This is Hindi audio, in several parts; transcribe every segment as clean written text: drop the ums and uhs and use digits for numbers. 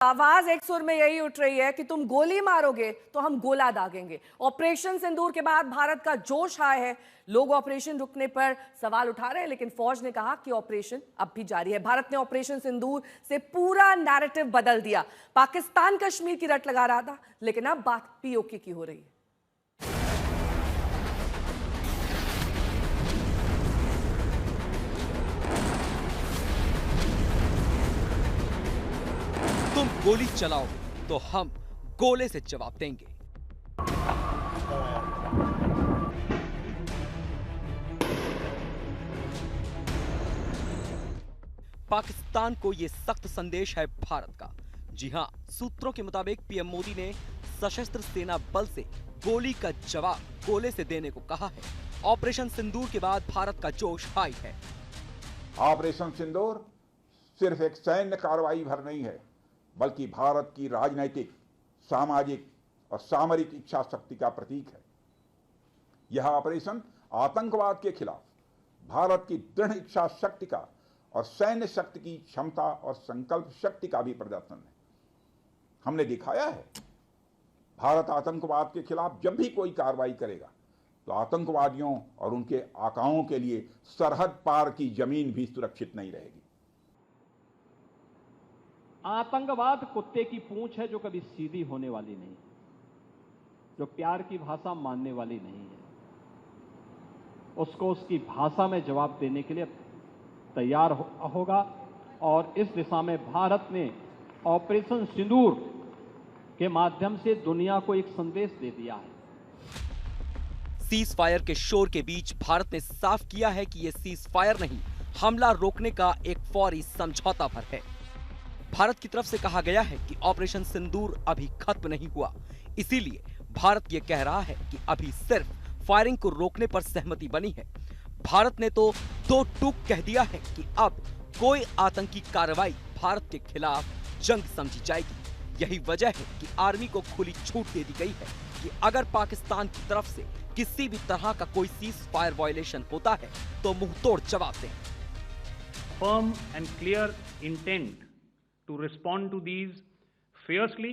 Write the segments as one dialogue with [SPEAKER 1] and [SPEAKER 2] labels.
[SPEAKER 1] आवाज एक सुर में यही उठ रही है कि तुम गोली मारोगे तो हम गोला दागेंगे। ऑपरेशन सिंदूर के बाद भारत का जोश आया है। लोग ऑपरेशन रुकने पर सवाल उठा रहे हैं, लेकिन फौज ने कहा कि ऑपरेशन अब भी जारी है। भारत ने ऑपरेशन सिंदूर से पूरा नैरेटिव बदल दिया। पाकिस्तान कश्मीर की रट लगा रहा था, लेकिन अब बात पीओके की हो रही है।
[SPEAKER 2] तुम गोली चलाओ तो हम गोले से जवाब देंगे। पाकिस्तान को यह सख्त संदेश है भारत का। जी हां, सूत्रों के मुताबिक पीएम मोदी ने सशस्त्र सेना बल से गोली का जवाब गोले से देने को कहा है। ऑपरेशन सिंदूर के बाद भारत का जोश हाई है।
[SPEAKER 3] ऑपरेशन सिंदूर सिर्फ एक सैन्य कार्रवाई भर नहीं है, बल्कि भारत की राजनीतिक, सामाजिक और सामरिक इच्छा शक्ति का प्रतीक है। यह ऑपरेशन आतंकवाद के खिलाफ भारत की दृढ़ इच्छा शक्ति का और सैन्य शक्ति की क्षमता और संकल्प शक्ति का भी प्रदर्शन है। हमने दिखाया है, भारत आतंकवाद के खिलाफ जब भी कोई कार्रवाई करेगा तो आतंकवादियों और उनके आकाओं के लिए सरहद पार की जमीन भी सुरक्षित नहीं रहेगी।
[SPEAKER 4] आतंकवाद कुत्ते की पूंछ है जो कभी सीधी होने वाली नहीं, जो प्यार की भाषा मानने वाली नहीं है। उसको उसकी भाषा में जवाब देने के लिए तैयार होगा और इस दिशा में भारत ने ऑपरेशन सिंदूर के माध्यम से दुनिया को एक संदेश दे दिया है।
[SPEAKER 2] सीज फायर के शोर के बीच भारत ने साफ किया है कि यह सीज फायर नहीं, हमला रोकने का एक फौरी समझौता भर है। भारत की तरफ से कहा गया है कि ऑपरेशन सिंदूर अभी खत्म नहीं हुआ, इसीलिए भारत ये कह रहा है कि अभी सिर्फ फायरिंग को रोकने पर सहमति बनी है। भारत ने तो दो टूक कह दिया है कि अब कोई आतंकी कार्रवाई भारत के खिलाफ जंग समझी जाएगी। यही वजह है कि आर्मी को खुली छूट दे दी गई है कि अगर पाकिस्तान की तरफ से किसी भी तरह का कोई सीज फायर वायलेशन होता है तो मुंहतोड़ जवाब दें।
[SPEAKER 5] Firm and clear intent to respond to these fiercely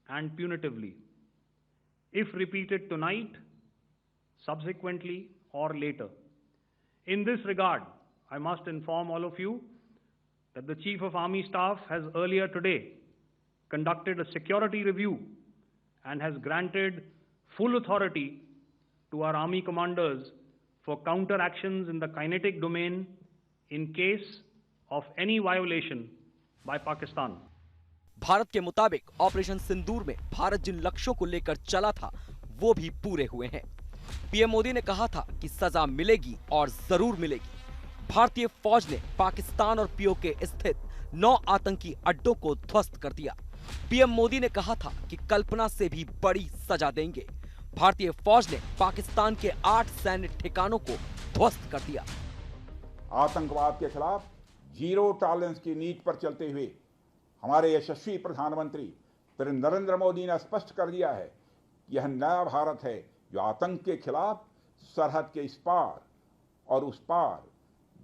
[SPEAKER 5] and punitively, if repeated tonight, subsequently or later. In this regard, I must inform all of you that the Chief of Army Staff has earlier today conducted a security review and has granted full authority to our Army commanders for counter actions in the kinetic domain in case of any violation by Pakistan.
[SPEAKER 2] Bharat के मुताबिक ऑपरेशन सिंदूर में भारत जिन लक्ष्यों को लेकर चला था वो भी पूरे हुए हैं। पीएम मोदी ने कहा था कि सजा मिलेगी और जरूर मिलेगी। भारतीय फौज ने पाकिस्तान और पीओके स्थित 9 आतंकी अड्डों को ध्वस्त कर दिया। पीएम मोदी ने कहा था कि कल्पना से भी बड़ी सजा देंगे। भारतीय फौज ने पाकिस्तान के 8 सैन्य ठिकानों को ध्वस्त कर दिया।
[SPEAKER 3] आतंकवाद के खिलाफ जीरो टॉलरेंस की नीति पर चलते हुए हमारे यशस्वी प्रधानमंत्री श्री नरेंद्र मोदी ने स्पष्ट कर दिया है कि यह नया भारत है जो आतंक के खिलाफ सरहद के इस पार और उस पार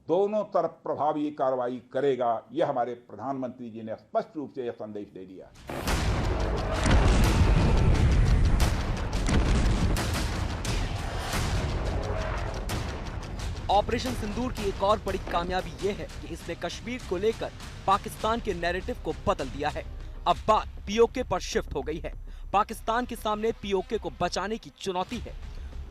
[SPEAKER 3] दोनों तरफ प्रभावी कार्रवाई करेगा। यह हमारे प्रधानमंत्री जी ने स्पष्ट रूप से यह संदेश दे दिया है।
[SPEAKER 2] ऑपरेशन सिंदूर की एक और बड़ी कामयाबी यह है कि इसने कश्मीर को लेकर पाकिस्तान के नैरेटिव को बदल दिया है। अब बात पीओके पर शिफ्ट हो गई है। पाकिस्तान के सामने पीओके को बचाने की चुनौती है।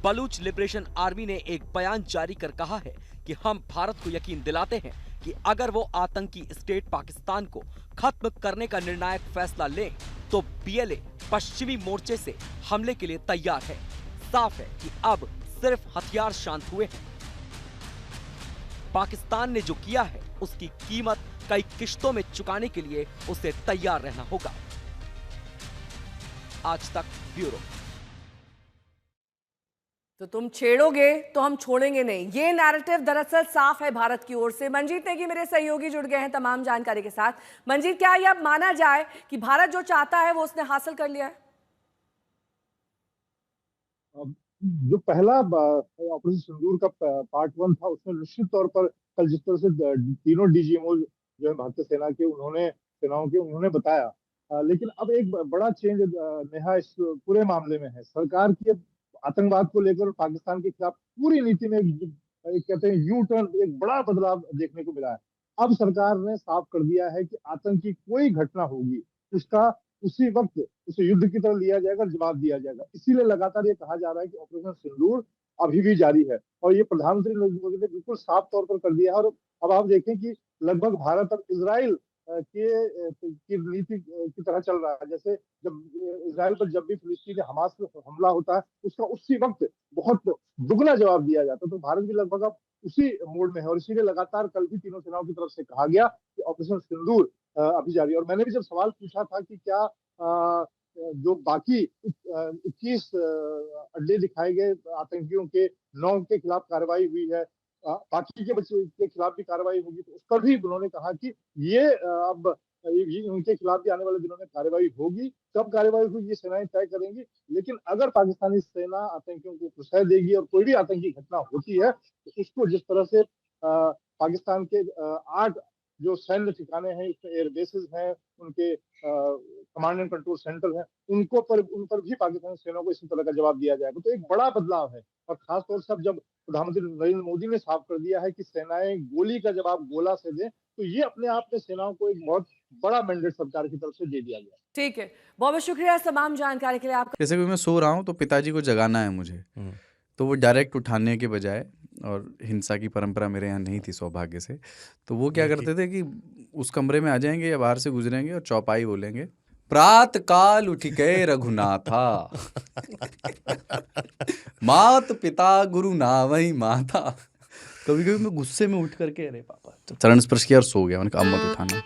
[SPEAKER 2] बलूच लिबरेशन आर्मी ने एक बयान जारी कर कहा है कि हम भारत को यकीन दिलाते हैं कि अगर वो आतंकी स्टेट पाकिस्तान को खत्म करने का निर्णायक फैसला ले तो बीएलए पश्चिमी मोर्चे से हमले के लिए तैयार है। साफ है कि अब सिर्फ हथियार शांत हुए हैं। पाकिस्तान ने जो किया है उसकी कीमत कई किश्तों में चुकाने के लिए उसे तैयार रहना होगा। आज तक ब्यूरो।
[SPEAKER 1] तो तुम छेड़ोगे तो हम छोड़ेंगे नहीं, ये नैरेटिव दरअसल साफ है भारत की ओर से। मंजीत नेगी मेरे सहयोगी जुड़ गए हैं तमाम जानकारी के साथ। मंजीत, क्या यह अब माना जाए कि भारत जो चाहता है वो उसने हासिल कर लिया है?
[SPEAKER 6] जो पहला ऑपरेशन सिंदूर का पार्ट 1 था, उसमें निश्चित तौर पर कल जिस तरह से तीनों डीजीएमओ जो है भारतीय सेना के, उन्होंने बताया लेकिन अब एक बड़ा चेंज नेहा इस पूरे मामले में है। सरकार की अब आतंकवाद को लेकर पाकिस्तान के खिलाफ पूरी नीति में एक कहते हैं यू टर्न, एक बड़ा बदलाव देखने को मिला है। अब सरकार ने साफ कर दिया है कि आतंकी कोई घटना होगी उसका उसी वक्त उसे युद्ध की तरह लिया जाएगा, जवाब दिया जाएगा। इसीलिए लगातार ये कहा जा रहा है कि ऑपरेशन सिंदूर अभी भी जारी है, और ये प्रधानमंत्री नरेंद्र मोदी ने बिल्कुल साफ तौर पर कर दिया है। और अब आप देखें कि लगभग भारत और इजराइल की नीति की तरह चल रहा है। जैसे जब इजराइल पर जब भी फिलिस्तीनी हमास पर हमला होता है, उसका उसी वक्त बहुत दुगना जवाब दिया जाता है। तो भारत भी लगभग अब उसी मोड में है, और इसीलिए लगातार कल भी तीनों सेनाओं की तरफ से कहा गया कि ऑपरेशन सिंदूर अभी जारी है। और मैंने भी जब सवाल पूछा था कि क्या जो बाकी 21 अड्डे दिखाए गए आतंकियों के 9 के खिलाफ कार्रवाई हुई है, बाकी के बच्चे के खिलाफ भी कार्रवाई होगी, तो उस पर भी उन्होंने कहा कि ये अब उनके खिलाफ भी आने वाले दिनों में कार्रवाई होगी। कब कार्रवाई होगी ये सेनाएं तय करेंगी, लेकिन अगर पाकिस्तानी सेना आतंकियों को प्रश्रय देगी और कोई भी आतंकी घटना होती है तो उसको जिस तरह से पाकिस्तान के 8 जो सैन्य ठिकाने हैं, एयर बेसिस हैं, उनके कमांड एंड कंट्रोल सेंटर हैं, उन पर भी पाकिस्तानी सेना को इसी तरह का जवाब दिया जाएगा। तो एक बड़ा बदलाव है, और खासतौर से अब जब प्रधानमंत्री नरेंद्र मोदी ने साफ कर दिया है कि सेनाएं गोली का जवाब गोला से दें, तो ये अपने आप में सेनाओं को एक बहुत बड़ा मैंडेट सरकार की तरफ से दे दिया गया।
[SPEAKER 1] ठीक है, बहुत बहुत शुक्रिया तमाम जानकारी के लिए आपका।
[SPEAKER 7] जैसे कि मैं सो रहा हूँ तो पिताजी को जगाना है मुझे, तो वो डायरेक्ट उठाने के बजाय, और हिंसा की परंपरा मेरे यहाँ नहीं थी सौभाग्य से, तो वो क्या करते थे कि उस कमरे में आ जाएंगे या बाहर से गुजरेंगे और चौपाई बोलेंगे, प्रात काल उठ के रघुनाथा मात पिता गुरु नावई माता। कभी कभी मैं गुस्से में उठ करके अरे पापा चरण स्पर्श किया और सो गया। मैंने कहा अब मत उठाना।